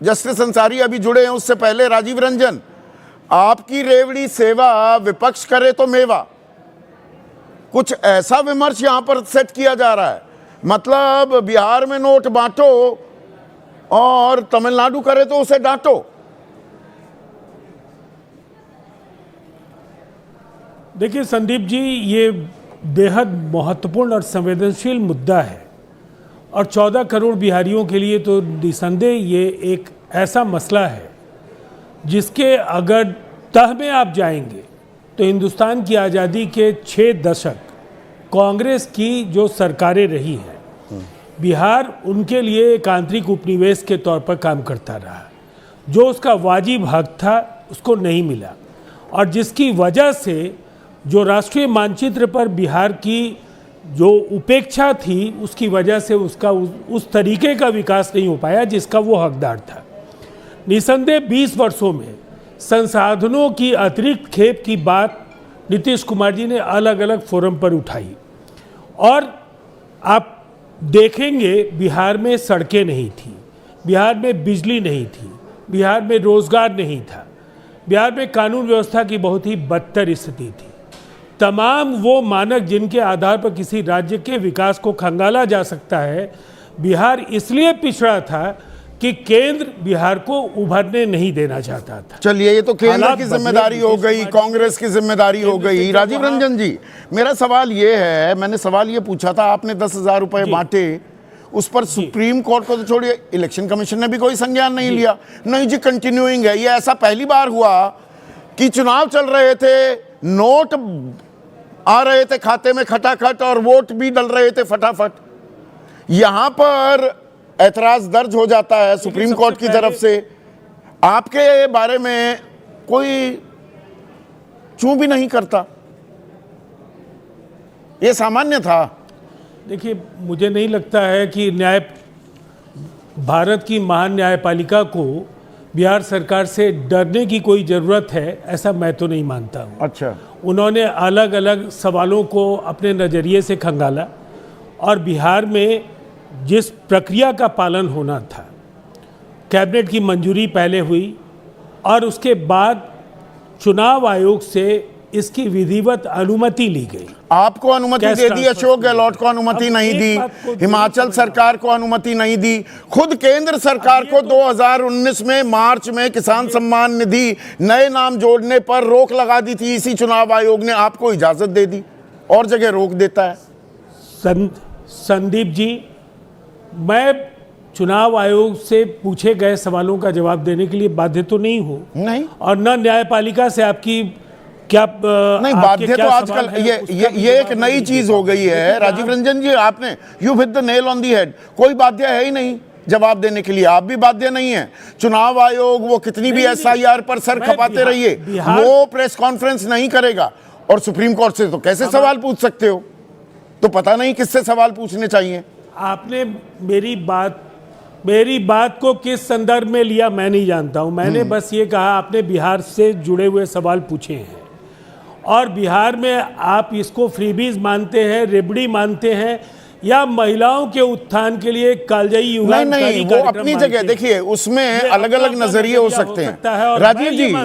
Justice Ansari अभी जुड़े हैं, उससे पहले राजीव रंजन, आपकी रेवड़ी सेवा विपक्ष करे तो मेवा, कुछ ऐसा विमर्श यहां पर सेट किया जा रहा है। मतलब बिहार में नोट बांटो और तमिलनाडु करे तो उसे डांटो। देखिए संदीप जी, ये बेहद महत्वपूर्ण और संवेदनशील मुद्दा है और 14 करोड़ बिहारियों के लिए तो निसंदेह ये एक ऐसा मसला है जिसके अगर तह में आप जाएंगे तो हिंदुस्तान की आज़ादी के 6 दशक कांग्रेस की जो सरकारें रही हैं, बिहार उनके लिए एक आंतरिक उपनिवेश के तौर पर काम करता रहा। जो उसका वाजिब हक था उसको नहीं मिला और जिसकी वजह से जो राष्ट्रीय मानचित्र पर बिहार की जो उपेक्षा थी, उसकी वजह से उसका उस तरीके का विकास नहीं हो पाया जिसका वो हकदार था। निसंदेह 20 वर्षों में संसाधनों की अतिरिक्त खेप की बात नीतीश कुमार जी ने अलग अलग फोरम पर उठाई और आप देखेंगे बिहार में सड़कें नहीं थी, बिहार में बिजली नहीं थी, बिहार में रोजगार नहीं था, बिहार में कानून व्यवस्था की बहुत ही बदतर स्थिति थी। तमाम वो मानक जिनके आधार पर किसी राज्य के विकास को खंगाला जा सकता है, बिहार इसलिए पिछड़ा था कि केंद्र बिहार को उभरने नहीं देना चाहता था। चलिए, ये तो केंद्र की जिम्मेदारी हो गई, कांग्रेस की जिम्मेदारी हो गई। राजीव रंजन जी, मेरा सवाल ये है, मैंने सवाल ये पूछा था, आपने 10,000 रुपए बांटे, उस पर सुप्रीम कोर्ट को तो छोड़िए, इलेक्शन कमीशन ने भी कोई संज्ञान नहीं लिया। नहीं जी, कंटिन्यूइंग है। ये ऐसा पहली बार हुआ कि चुनाव चल रहे थे, नोट आ रहे थे खाते में खटाखट और वोट भी डल रहे थे फटाफट, यहां पर ऐतराज दर्ज हो जाता है सुप्रीम कोर्ट की तरफ से। आपके बारे में कोई चूं भी नहीं करता, ये सामान्य था। देखिए, मुझे नहीं लगता है कि भारत की महान न्यायपालिका को बिहार सरकार से डरने की कोई ज़रूरत है, ऐसा मैं तो नहीं मानता हूँ। अच्छा, उन्होंने अलग अलग सवालों को अपने नज़रिए से खंगाला और बिहार में जिस प्रक्रिया का पालन होना था, कैबिनेट की मंजूरी पहले हुई और उसके बाद चुनाव आयोग से इसकी विधिवत अनुमति ली गई। आपको अनुमति दे दी, अशोक गहलोत को अनुमति नहीं दी, हिमाचल सरकार को अनुमति नहीं दी, खुद केंद्र सरकार को 2019 में मार्च में किसान सम्मान निधि नए नाम जोड़ने पर रोक लगा दी थी इसी चुनाव आयोग ने, आपको इजाजत दे दी और जगह रोक देता है। संदीप जी, मैं चुनाव आयोग से पूछे गए सवालों का जवाब देने के लिए बाध्य तो नहीं हूँ, नहीं, और न न्यायपालिका से आपकी क्या नहीं बाध्य तो आजकल ये एक नई चीज हो गई है। राजीव रंजन जी, आपने you hit the nail on the head. कोई बाध्य है ही नहीं जवाब देने के लिए, आप भी बाध्य नहीं है। चुनाव आयोग वो कितनी भी SIR पर सर खपाते रहिए, वो प्रेस कॉन्फ्रेंस नहीं करेगा और सुप्रीम कोर्ट से तो कैसे सवाल पूछ सकते हो? तो पता नहीं किससे सवाल पूछने चाहिए। आपने मेरी बात को किस संदर्भ में लिया मैं नहीं जानता हूं। मैंने बस ये कहा आपने बिहार से जुड़े हुए सवाल पूछे हैं और बिहार में आप इसको फ्रीबीज मानते हैं, रेबड़ी मानते हैं या महिलाओं के उत्थान के लिए कालजयी युवा नहीं, वो अपनी जगह देखिए, उसमें अलग अलग नजरिए हो सकते हैं।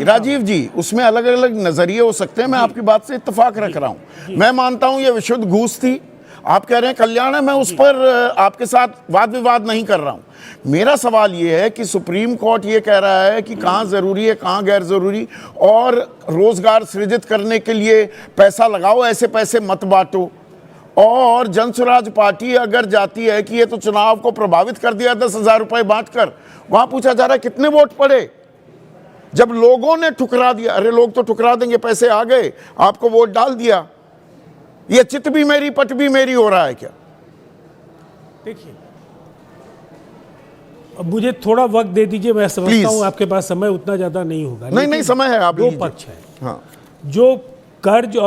राजीव जी, उसमें अलग अलग नजरिए हो सकते हैं। मैं आपकी बात से इत्तेफाक रख रहा हूं। मैं मानता हूं ये विशुद्ध घूस थी, आप कह रहे हैं कल्याण है, मैं उस पर आपके साथ वाद विवाद नहीं कर रहा हूं। मेरा सवाल ये है कि सुप्रीम कोर्ट ये कह रहा है कि कहां जरूरी है कहां गैर जरूरी, और रोजगार सृजित करने के लिए पैसा लगाओ, ऐसे पैसे मत बांटो। और जनसुराज पार्टी अगर जाती है कि ये तो चुनाव को प्रभावित कर दिया 10,000 रुपए बांटकर, वहां पूछा जा रहा है कितने वोट पड़े। जब लोगों ने ठुकरा दिया, अरे लोग तो ठुकरा देंगे, पैसे आ गए, आपको वोट डाल दिया, ये चित भी मेरी पट भी मेरी हो रहा है क्या? देखिए, अब मुझे थोड़ा वक्त दे दीजिए, मैं समझता हूँ आपके पास समय उतना ज्यादा नहीं होगा। नहीं समय है, आप दो पक्ष है। हाँ। जो कर्ज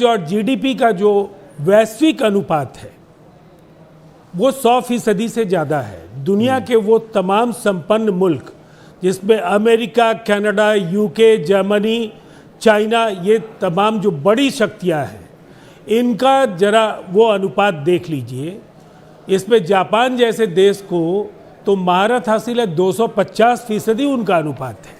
और GDP का जो वैश्विक अनुपात है वो 100% से ज्यादा है। दुनिया के वो तमाम संपन्न मुल्क जिसमें America, Canada, UK, Germany, China, ये तमाम जो बड़ी शक्तियां हैं, इनका जरा वो अनुपात देख लीजिए। इसमें जापान जैसे देश को तो महारत हासिल है 250% उनका अनुपात है,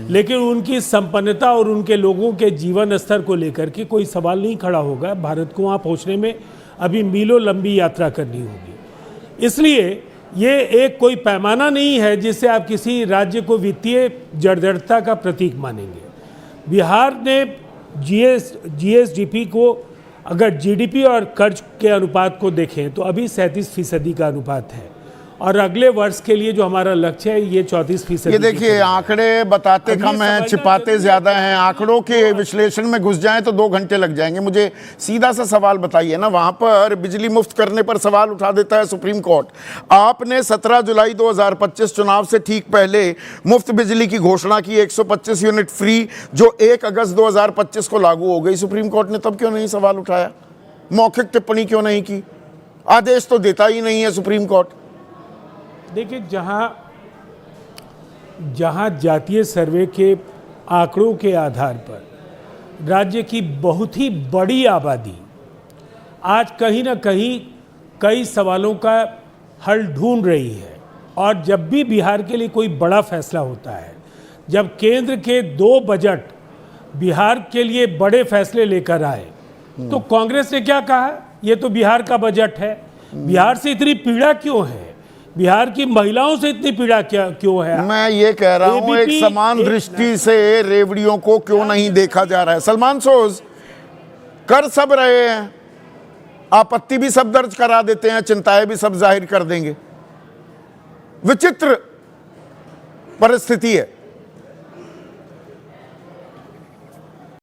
लेकिन उनकी संपन्नता और उनके लोगों के जीवन स्तर को लेकर के कोई सवाल नहीं खड़ा होगा। भारत को वहाँ पहुँचने में अभी मीलों लंबी यात्रा करनी होगी। इसलिए ये एक कोई पैमाना नहीं है जिससे आप किसी राज्य को वित्तीय जड़दृढ़ता का प्रतीक मानेंगे। बिहार ने जीएसडीपी को अगर जीडीपी और कर्ज के अनुपात को देखें तो अभी 37% का अनुपात है, और अगले वर्ष के लिए जो हमारा लक्ष्य है ये 34%। ये देखिए आंकड़े बताते कम हैं, छिपाते ज्यादा हैं। आंकड़ों के विश्लेषण में घुस जाएं तो 2 घंटे लग जाएंगे। मुझे सीधा सा सवाल बताइए ना, वहां पर बिजली मुफ्त करने पर सवाल उठा देता है सुप्रीम कोर्ट। आपने 17 जुलाई 2025 चुनाव से ठीक पहले मुफ्त बिजली की घोषणा की, 125 यूनिट फ्री, जो 1 अगस्त 2025 को लागू हो गई। सुप्रीम कोर्ट ने तब क्यों नहीं सवाल उठाया? मौखिक टिप्पणी क्यों नहीं की? आदेश तो देता ही नहीं है सुप्रीम कोर्ट। देखिए, जहाँ जातीय सर्वे के आंकड़ों के आधार पर राज्य की बहुत ही बड़ी आबादी आज कहीं ना कहीं कई सवालों का हल ढूंढ रही है, और जब भी बिहार के लिए कोई बड़ा फैसला होता है, जब केंद्र के 2 बजट बिहार के लिए बड़े फैसले लेकर आए, तो कांग्रेस ने क्या कहा, ये तो बिहार का बजट है, बिहार से इतनी पीड़ा क्यों है, बिहार की महिलाओं से इतनी पीड़ा क्यों है? मैं ये कह रहा हूं, एक समान दृष्टि से रेवड़ियों को क्यों नहीं देखा जा रहा है? सलमान सोज कर सब रहे हैं, आपत्ति भी सब दर्ज करा देते हैं, चिंताएं भी सब जाहिर कर देंगे। विचित्र परिस्थिति है।